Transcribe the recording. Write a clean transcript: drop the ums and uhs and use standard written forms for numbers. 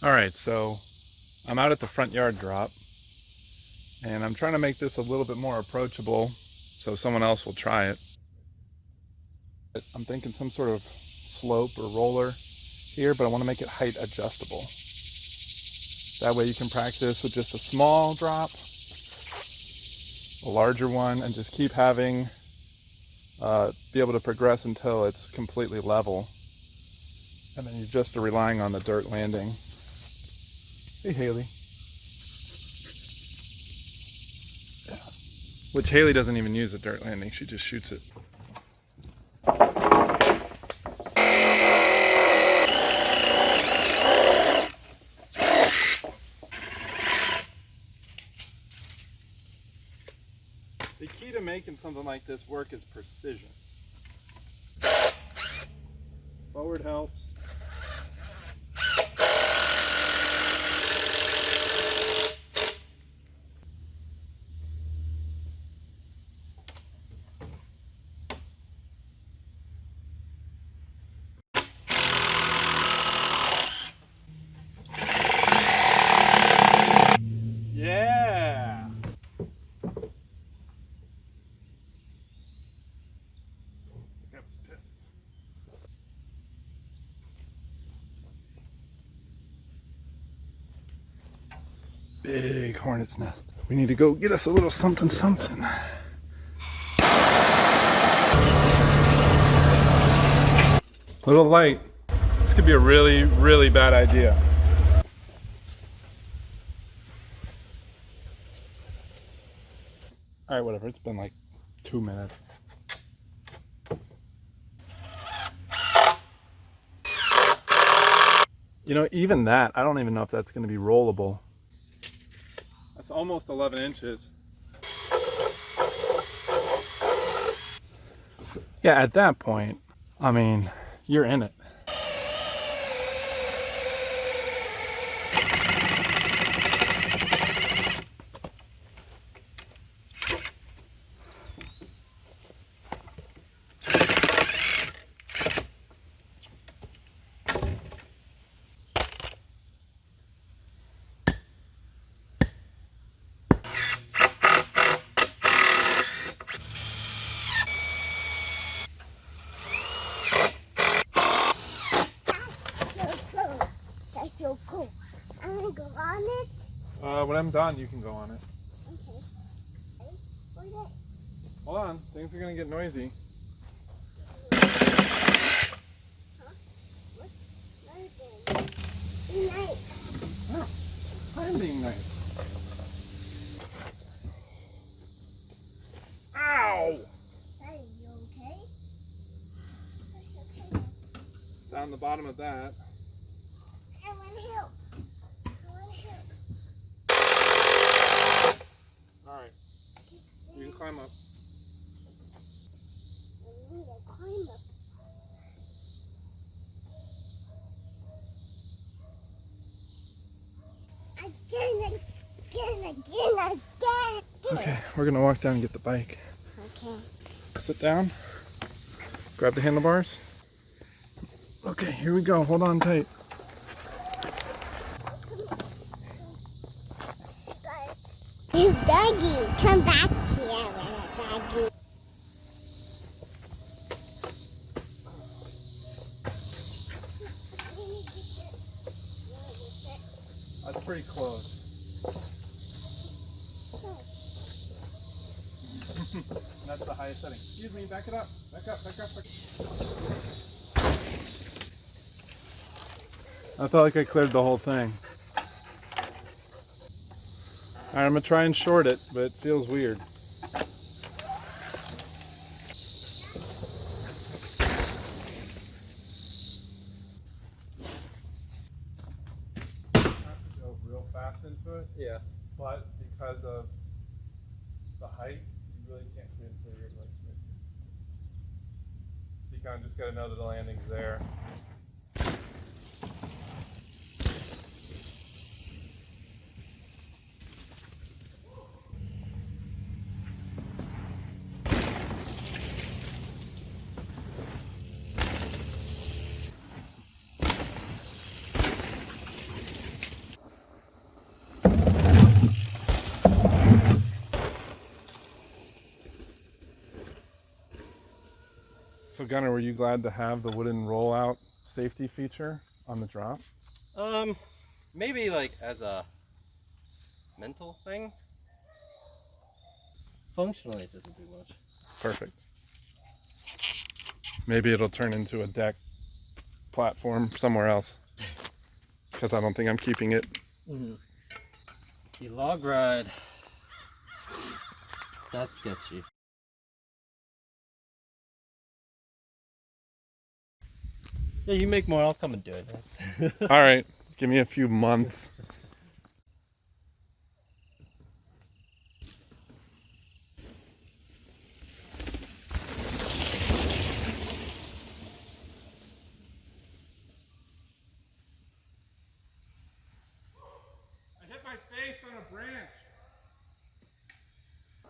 All right, so I'm out at the front yard drop and I'm trying to make this a little bit more approachable so someone else will try it. I'm thinking some sort of slope or roller here, but I want to make it height adjustable. That way you can practice with just a small drop, a larger one, and just keep having, be able to progress until it's completely level. And then you're just relying on the dirt landing. Hey, Haley. Yeah. Which Haley doesn't even use the dirt landing, she just shoots it. The key to making something like this work is precision. Forward helps. Yeah! That was pissed. Big hornet's nest. We need to go get us a little something something. Little light. This could be a really, really bad idea. Alright, whatever. It's been like 2 minutes. You know, even that, I don't even know if that's going to be rollable. That's almost 11 inches. Yeah, at that point, I mean, you're in it. That's so cool. I'm gonna go on it. When I'm done, you can go on it. Okay. Hold on, things are gonna get noisy. Be nice. Oh, I'm being nice. Ow! Are you okay? That's okay. Down the bottom of that. I want help. I want help. Alright, you can climb up. I need to climb up. Again. Okay, we're gonna walk down and get the bike. Okay. Sit down. Grab the handlebars. Okay, here we go. Hold on tight. Doggy, come back here, doggy. That's pretty close. That's the highest setting. Excuse me, back it up. Back up. I felt like I cleared the whole thing. Alright, I'm gonna try and short it, but it feels weird. I have to go real fast into it. Yeah. But because of the height, you really can't see it until you're like this. So you kind of just gotta know that the landing's there. So Gunnar, were you glad to have the wooden rollout safety feature on the drop? Maybe like as a mental thing. Functionally, it doesn't do much. Perfect. Maybe it'll turn into a deck platform somewhere else, because I don't think I'm keeping it. The log ride. That's sketchy. Yeah, you make more, I'll come and do it. All right, give me a few months. I hit my face on a branch.